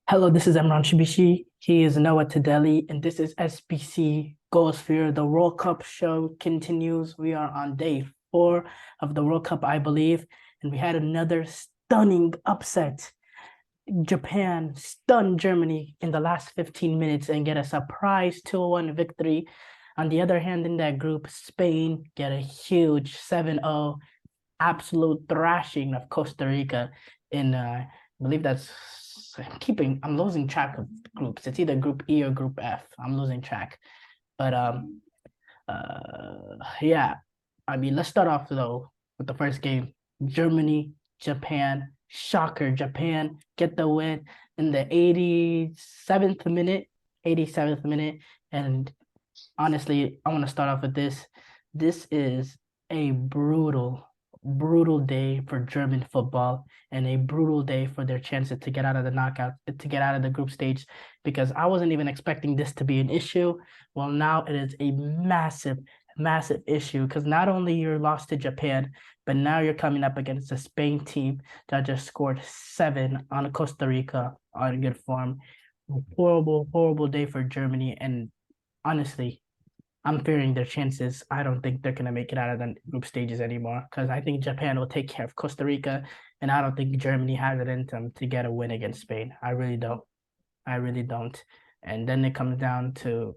Hello, this is Emran Shibishi. He is Noah Tadeli, and this is SBC Goalsphere. The World Cup show continues. We are on day 4 of the World Cup, I believe, and we had another stunning upset. Japan stunned Germany in the last 15 minutes and get a surprise 2-1 victory. On the other hand, in that group, Spain get a huge 7-0 absolute thrashing of Costa Rica in I believe that's I'm losing track of groups. It's either group E or group F. I'm losing track. But yeah. I mean, let's start off though with the first game. Germany, Japan, shocker. Japan get the win in the 87th minute, 87th minute. And honestly, I want to start off with this. This is a brutal day for German football and a brutal day for their chances to get out of the knockout, to get out of the group stage, because I wasn't even expecting this to be an issue. Well, now it is a massive issue because not only you're lost to Japan, but now you're coming up against a Spain team that just scored 7 on Costa Rica on good form. Horrible day for Germany. And honestly, I'm fearing their chances. I don't think they're gonna make it out of the group stages anymore because I think Japan will take care of Costa Rica, and I don't think Germany has it in them to get a win against Spain. I really don't. I really don't. And then it comes down to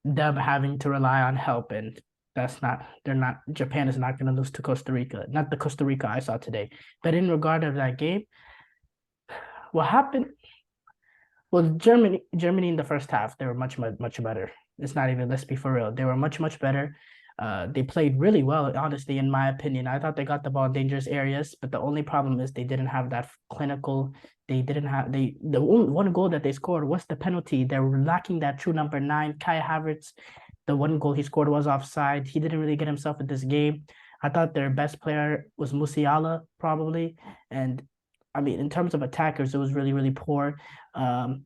them having to rely on help, and that's not. They're not. Japan is not gonna lose to Costa Rica. Not the Costa Rica I saw today. But in regard of that game, what happened? Well, Germany in the first half, they were much better. It's not even, let's be for real. They were much better. They played really well, honestly, in my opinion. I thought they got the ball in dangerous areas, but the only problem is they didn't have that clinical. They didn't have the only one goal that they scored was the penalty. They were lacking that true number 9, Kai Havertz. The one goal he scored was offside. He didn't really get himself in this game. I thought their best player was Musiala, probably. And I mean, in terms of attackers, it was really poor. Um,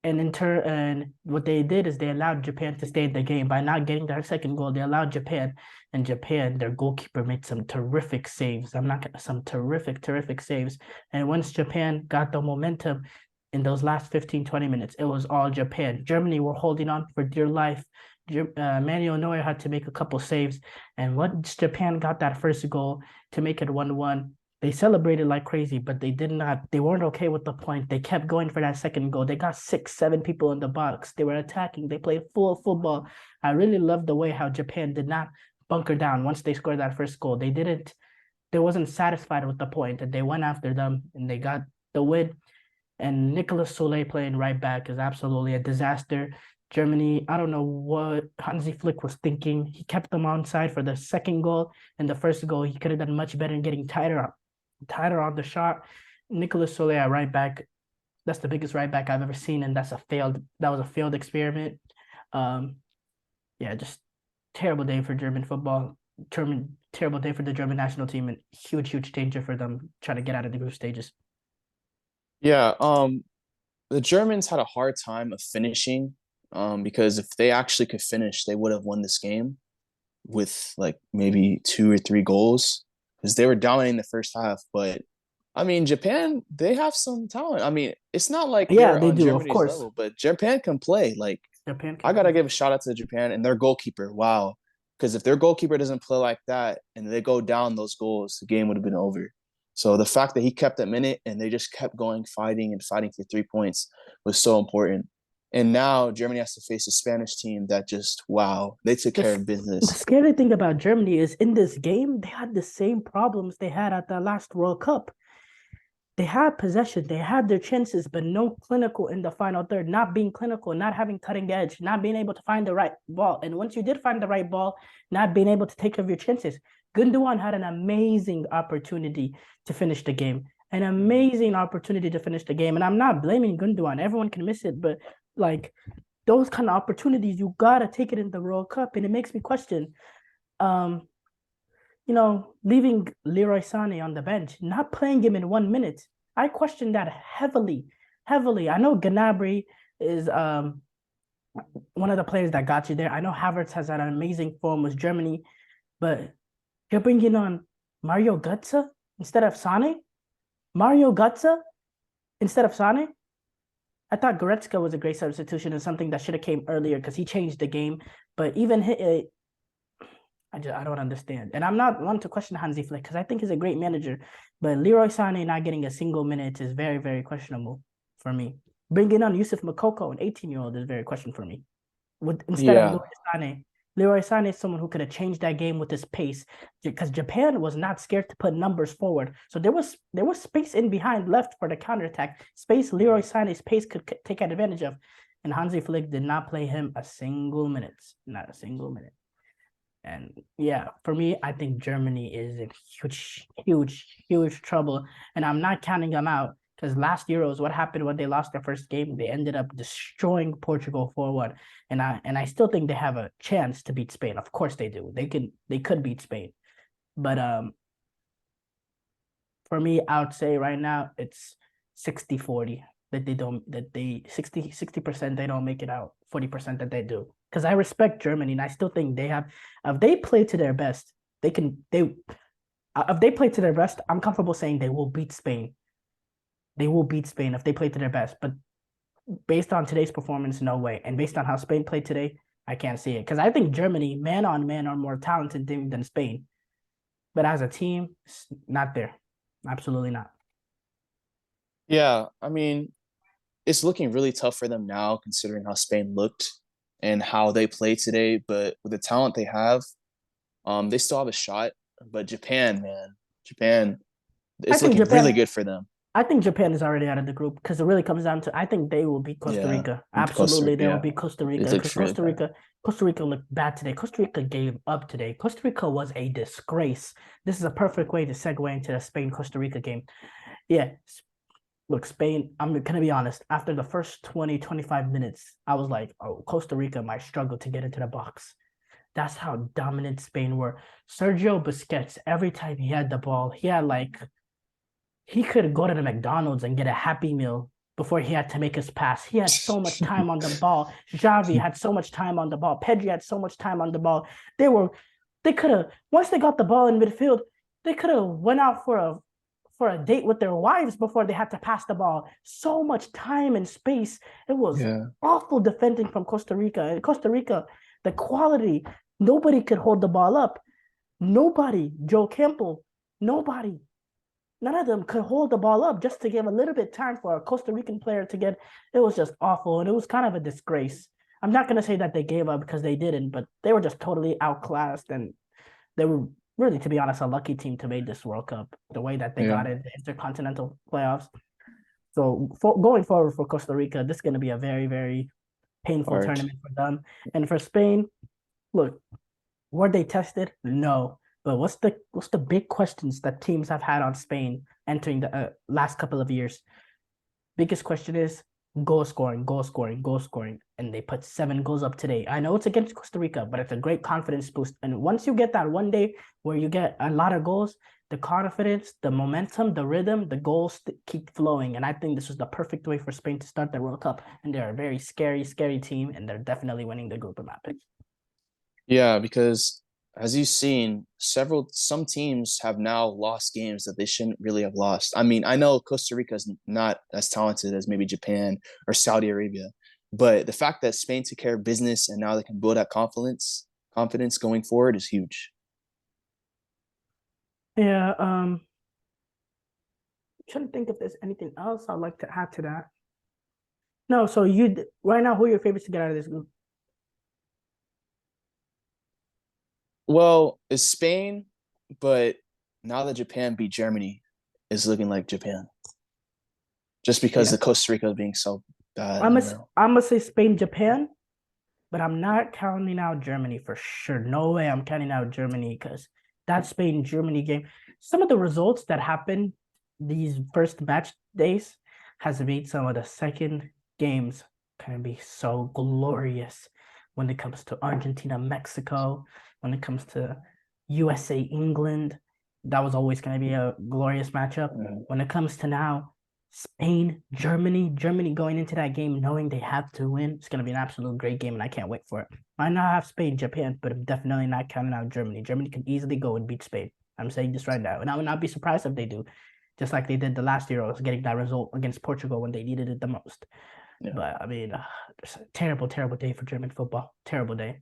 and what they did is they allowed Japan to stay in the game by not getting their second goal. They allowed Japan, and Japan, their goalkeeper made some terrific saves. I'm not gonna some terrific saves. And once Japan got the momentum in those last 15, 20 minutes, it was all Japan. Germany were holding on for dear life. Manuel Neuer had to make a couple saves, and once Japan got that first goal to make it 1-1, they celebrated like crazy, but they weren't okay with the point. They kept going for that second goal. They got 6, 7 people in the box. They were attacking. They played full football. I really loved the way how Japan did not bunker down once they scored that first goal. They wasn't satisfied with the point, and they went after them and they got the win. And Nicolas Soule playing right back is absolutely a disaster. Germany, I don't know what Hansi Flick was thinking. He kept them onside for the second goal, and the first goal he could have done much better in getting tighter on the shot. Nicolas Soule at right back, that's the biggest right back I've ever seen, and that was a failed experiment. Um, yeah, just terrible day for German football. Terrible day for the German national team, and huge danger for them trying to get out of the group stages. Yeah, the Germans had a hard time of finishing, because if they actually could finish, they would have won this game with like maybe 2 or 3 goals because they were dominating the first half. But I mean, Japan, they have some talent. I mean, it's not like Yeah, they're they on do, of Germany's course. level, but Japan can play. Like, Japan I can gotta play. give a shout out to Japan and their goalkeeper. Wow, because if their goalkeeper doesn't play like that and they go down those goals, the game would have been over. So the fact that he kept them in it and they just kept going, fighting and fighting for 3 points was so important. And now Germany has to face a Spanish team that just wow, they took care The, of the business. scary thing about Germany is in this game, they had the same problems they had at the last World Cup. They had possession, they had their chances, but no clinical in the final third, not being clinical, not having cutting edge, not being able to find the right ball. And once you did find the right ball, not being able to take care of your chances. Gundogan had an amazing opportunity to finish the game, an amazing opportunity to finish the game. And I'm not blaming Gundogan. Everyone can miss it, but like those kind of opportunities, you gotta take it in the World Cup. And it makes me question, um, leaving Leroy Sané on the bench, not playing him in 1 minute. I question that heavily. I know Gnabry is one of the players that got you there. I know Havertz has had an amazing form with Germany, but you're bringing on Mario Götze instead of Sane. Mario Götze instead of Sane. I thought Goretzka was a great substitution and something that should have came earlier because he changed the game. But even I don't understand. And I'm not one to question Hansi Flick because I think he's a great manager. But Leroy Sané not getting a single minute is very, very questionable for me. Bringing on Yusuf Makoko, an 18-year-old, is very questionable for me. Instead of Yeah, Leroy Sané. Leroy Sané is someone who could have changed that game with his pace because Japan was not scared to put numbers forward. So there was space in behind left for the counterattack. Space Leroy Sané's pace could take advantage of. And Hansi Flick did not play him a single minute. Not a single minute. And yeah, for me, I think Germany is in huge, huge, huge trouble. And I'm not counting them out because last Euros, what happened when they lost their first game? They ended up destroying Portugal 4-1. And I still think they have a chance to beat Spain. Of course they do. They could beat Spain. But for me, I would say right now it's 60-40 that they don't that they 60% they don't make it out, 40% that they do. Because I respect Germany and I still think they have if they play to their best, they if they play to their best, I'm comfortable saying they will beat Spain. They will beat Spain if they play to their best. But based on today's performance, no way. And based on how Spain played today, I can't see it. Because I think Germany, man on man, are more talented than Spain. But as a team, not there. Absolutely not. yeah. I mean, it's looking really tough for them now, considering how Spain looked and how they play today. But with the talent they have, they still have a shot. But Japan, man, Japan, I it's think looking really Japan good for them. I think Japan is already out of the group because it really comes down to I think they will beat Costa Yeah, Rica. Costa Absolutely, Rica, they will yeah, beat Costa it Rica because looks really bad. Costa Rica looked bad today. Costa Rica gave up today. Costa Rica was a disgrace. This is a perfect way to segue into the Spain Costa Rica game. Yeah, look, Spain, I'm gonna be honest. After the first 20-25 minutes, I was like, oh, Costa Rica might struggle to get into the box. That's how dominant Spain were. Sergio Busquets, every time he had the ball, he could go to the McDonald's and get a Happy Meal before he had to make his pass. He had so much time on the ball. Xavi had so much time on the ball. Pedri had so much time on the ball. They could have once they got the ball in midfield, they could have went out for a date with their wives before they had to pass the ball. So much time and space. It was Yeah, awful defending from Costa Rica. And Costa Rica, the quality, nobody could hold the ball up. Nobody, Joe Campbell, nobody, none of them could hold the ball up just to give a little bit time for a Costa Rican player to get. It was just awful, and it was kind of a disgrace. I'm not gonna say that they gave up because they didn't, but they were just totally outclassed, and they were really, to be honest, a lucky team to make this World Cup the way that they yeah, got it, the intercontinental playoffs. So going forward for Costa Rica, this is going to be a very, very painful hard. tournament for them. And for Spain, look, were they tested? No. But what's the big questions that teams have had on Spain entering the last couple of years? Biggest question is goal scoring, goal scoring, goal scoring, and they put 7 goals up today. I know it's against Costa Rica, but it's a great confidence boost. And once you get that one day where you get a lot of goals, the confidence, the momentum, the rhythm, the goals keep flowing. And I think this was the perfect way for Spain to start the World Cup. And they're a very scary, scary team, and they're definitely winning the group in my opinion. Yeah, because as you've seen, some teams have now lost games that they shouldn't really have lost. I mean, I know Costa Rica is not as talented as maybe Japan or Saudi Arabia, but the fact that Spain took care of business and now they can build that confidence going forward is huge. Yeah, I'm trying to think if there's anything else I'd like to add to that. No, so you right now, who are your favorites to get out of this group? Well, it's Spain, but now that Japan beat Germany, it's looking like Japan just because Yeah, the Costa Rica is being so bad, I'm you gonna know. I'm gonna say Spain, Japan, but I'm not counting out Germany for sure. No way I'm counting out Germany because that Spain Germany game, some of the results that happened these first match days has made some of the second games kind of be so glorious when it comes to Argentina, Mexico, when it comes to USA, England. That was always going to be a glorious matchup. Mhm. When it comes to now, Spain, Germany going into that game knowing they have to win. It's going to be an absolute great game, and I can't wait for it. Might not have Spain, Japan, but I'm definitely not counting out Germany. Germany can easily go and beat Spain. I'm saying this right now, and I would not be surprised if they do. just like they did the last Euros, getting that result against Portugal when they needed it the most. Yeah. But I mean, it's a terrible, terrible day for German football. Terrible day.